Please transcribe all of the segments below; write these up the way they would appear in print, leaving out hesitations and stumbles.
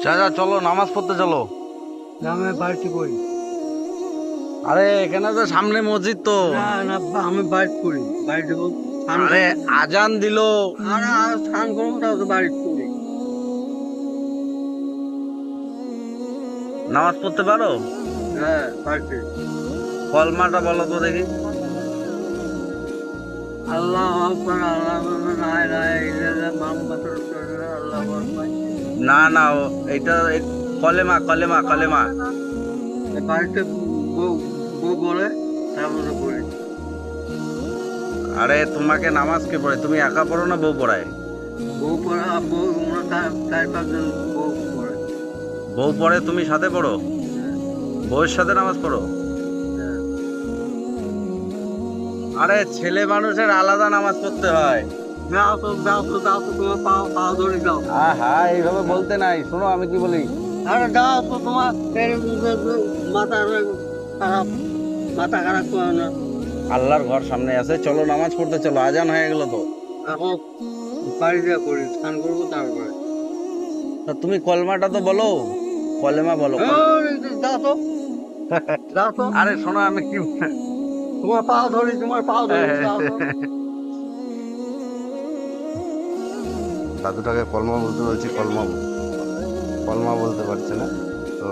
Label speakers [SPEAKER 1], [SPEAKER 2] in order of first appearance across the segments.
[SPEAKER 1] চাচা চলো নামাজ পড়তে চলো।
[SPEAKER 2] আমি বাড়িতে পড়ি।
[SPEAKER 1] আরে এখানে তো সামনে মসজিদ তো।
[SPEAKER 2] না না আমি বাড়িতে পড়ি, বাড়িতে স্নান
[SPEAKER 1] আরে
[SPEAKER 2] করবো।
[SPEAKER 1] আজান দিলো।
[SPEAKER 2] আর স্নান করবো, তাও তো বাড়িতে পড়ি।
[SPEAKER 1] নামাজ পড়তে পারো?
[SPEAKER 2] হ্যাঁ বাড়িতে।
[SPEAKER 1] কলমাটা বলো তো দেখি।
[SPEAKER 2] আল্লাহ আকবার, আল্লাহ আকবার, লা ইলাহা ইল্লাল্লাহ, মুহাম্মাদুর রাসূলুল্লাহ, আল্লাহু আকবার।
[SPEAKER 1] না না এইটা কলেমা কলেমা কলেমা।
[SPEAKER 2] এই বাড়িতে বউ বউ বলে, তারপরে পড়ি।
[SPEAKER 1] আরে তোমাকে নামাজ কে পড়ে? তুমি একা পড়ো না বউ পড়ায়?
[SPEAKER 2] বউ পড়া, বউ আমরা চার পাঁচজন বউ পড়ে।
[SPEAKER 1] বউ পড়ে তুমি সাথে পড়ো?
[SPEAKER 2] হ্যাঁ,
[SPEAKER 1] বউয়ের সাথে নামাজ পড়ো?
[SPEAKER 2] হ্যাঁ।
[SPEAKER 1] আরে ছেলে মানুষের আলাদা নামাজ পড়তে হয়।
[SPEAKER 2] যাও তো যাও তো যাও তো, তোমার পাও পাও ধরে যাও।
[SPEAKER 1] আহা এইভাবে বলতে নাই, শোনো আমি কি বলি।
[SPEAKER 2] আরে যাও তো, তোমার মাথা খারাপ, মাথা খারাপ করো না।
[SPEAKER 1] আল্লাহর ঘর সামনে আছে, চলো নামাজ পড়তে চলো, আজান হয়ে গেল তো।
[SPEAKER 2] এখন বাড়ি যা করি, স্নান করবো তারপরে।
[SPEAKER 1] তা তুমি কলমাটা তো বলো, কলেমা বলো
[SPEAKER 2] যাও তো, যাও তো।
[SPEAKER 1] আরে শোনো আমি কি
[SPEAKER 2] তোমার পাও ধরি, তোমার পাও ধরি, যাও তো।
[SPEAKER 1] দাদুটাকে কলমা বলতে বলছি, কলমা কলমা বলতে পারছে না তো।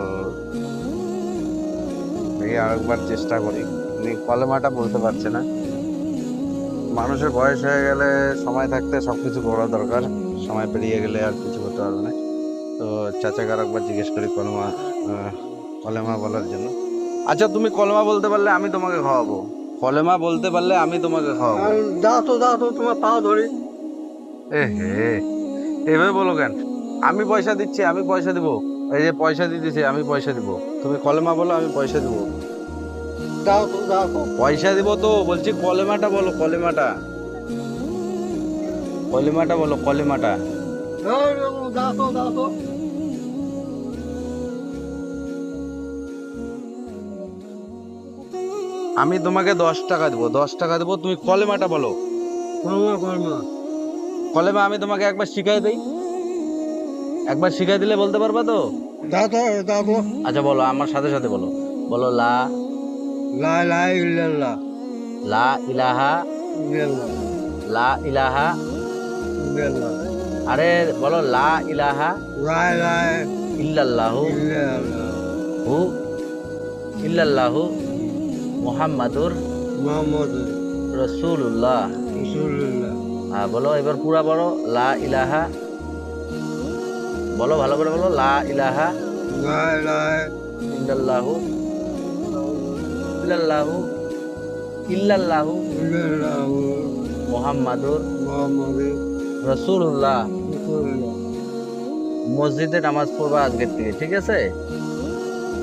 [SPEAKER 1] দেখি আরেকবার চেষ্টা করি। উনি কলেমাটা বলতে পারছে না। মানুষের বয়স হয়ে গেলে সময় থাকতে সবকিছু করা দরকার, সময় পেরিয়ে গেলে আর কিছু করতে পারবে না। তো চাচাকে আরেকবার জিজ্ঞেস করি কলমা, কলেমা বলার জন্য। আচ্ছা তুমি কলমা বলতে পারলে আমি তোমাকে খাওয়াবো। কলেমা বলতে পারলে আমি তোমাকে খাওয়াবো।
[SPEAKER 2] আর যাও তো, যাও তো, তোমার পাও ধরি।
[SPEAKER 1] এ হে, এভাবে বলো কেন? আমি পয়সা দিচ্ছি, আমি পয়সা দিব। এই যে পয়সা দিতেছি, আমি পয়সা দিব। তুমি কলেমা বলো, আমি পয়সা দিব।
[SPEAKER 2] যাও তো, যাও তো।
[SPEAKER 1] পয়সা দিব তো বলছি, কলেমাটা বলো, কলেমাটা। কলেমাটা বলো, কলেমাটা।
[SPEAKER 2] যাও তো, যাও তো।
[SPEAKER 1] আমি তোমাকে 10 টাকা দেবো, 10 টাকা দেবো, তুমি কলেমাটা বলো।
[SPEAKER 2] কর্মা কর্মা।
[SPEAKER 1] কলেমা আমি তোমাকে একবার শিখাই দেই, একবার শিখাই দিলে বলতে পারবা তো?
[SPEAKER 2] যাও তো, যাও তো।
[SPEAKER 1] আচ্ছা বলো আমার সাথে সাথে বলো। বলো লা
[SPEAKER 2] লা ইলাহা ইল্লাল্লাহ,
[SPEAKER 1] লা ইলাহা,
[SPEAKER 2] ইল্লাল্লাহ,
[SPEAKER 1] লা ইলাহা।
[SPEAKER 2] ইল্লাল্লাহ।
[SPEAKER 1] আরে বলো লা ইলাহা
[SPEAKER 2] লা ইলাহা
[SPEAKER 1] ইল্লাল্লাহু
[SPEAKER 2] ইল্লাল্লাহ,
[SPEAKER 1] হু ইল্লাল্লাহু মুহাম্মাদুর
[SPEAKER 2] মুহাম্মদ
[SPEAKER 1] রাসূলুল্লাহ।
[SPEAKER 2] রাসূলুল্লাহ।
[SPEAKER 1] হ্যাঁ বলো এবার পুরা বলো, লা ইলাহা। বলো ভালো করে বলো, লা ইলাহা
[SPEAKER 2] লা ইলাহা
[SPEAKER 1] ইল্লাল্লাহু ইল্লাল্লাহু ইল্লাল্লাহু
[SPEAKER 2] ইল্লাল্লাহ,
[SPEAKER 1] মুহাম্মাদুর
[SPEAKER 2] মুহাম্মদ
[SPEAKER 1] রাসূলুল্লাহ।
[SPEAKER 2] রাসূলুল্লাহ।
[SPEAKER 1] মসজিদে নামাজ পড়বা আজকের থেকে, ঠিক আছে?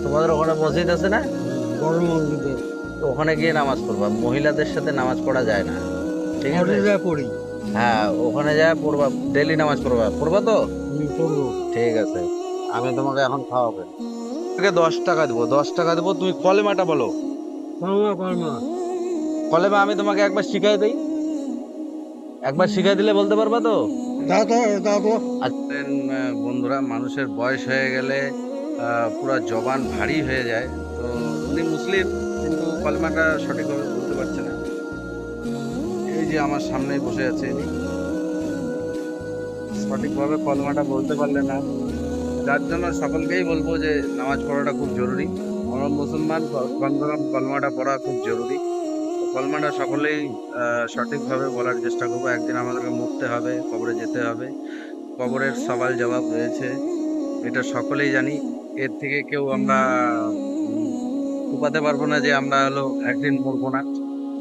[SPEAKER 1] তোমাদের ওখানে মসজিদ আছে না?
[SPEAKER 2] বড় মসজিদে
[SPEAKER 1] তো ওখানে গিয়ে নামাজ পড়বা, মহিলাদের সাথে নামাজ পড়া যায় না, ঠিক আছে?
[SPEAKER 2] পড়ে পড়ি।
[SPEAKER 1] হ্যাঁ ওখানে যা পড়বা, ডেলি নামাজ পড়বা, পড়বা তো?
[SPEAKER 2] পড়বো।
[SPEAKER 1] ঠিক আছে, আমি তোমাকে এখন খাওয়াবো। তোমাকে 10 টাকা দেবো, 10 টাকা দেবো, তুমি কলেমাটা বলো।
[SPEAKER 2] কর্মা কর্মা।
[SPEAKER 1] কলেমা আমি তোমাকে একবার শিখাই দেই, একবার শিখাই দিলে বলতে পারবা তো?
[SPEAKER 2] যাও তো, যাও তো।
[SPEAKER 1] আচ্ছা বন্ধুরা, মানুষের বয়স হয়ে গেলে পুরা জবান ভারী হয়ে যায়। তো উনি মুসলিম কিন্তু কলেমাটা সঠিকভাবে বলতে পারছে না। এই যে আমার সামনেই বসে আছে ইনি, সঠিকভাবে কলেমাটা বলতে পারলে না। যার জন্য সকলকেই বলবো যে নামাজ পড়াটা খুব জরুরি। আমরা মুসলমান, কমসে কম কলমাটা পড়া খুব জরুরি। তো কলমাটা সকলেই সঠিকভাবে বলার চেষ্টা করবো। একদিন আমাদেরকে মরতে হবে, কবরে যেতে হবে, কবরের সওয়াল জবাব রয়েছে, এটা সকলেই জানি। এর থেকে কেউ আমরা লুকাতে পারবো না যে আমরা হলো একদিন মরবো না,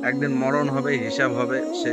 [SPEAKER 1] একদিন মরণ হবে, হিসাব হবে। সে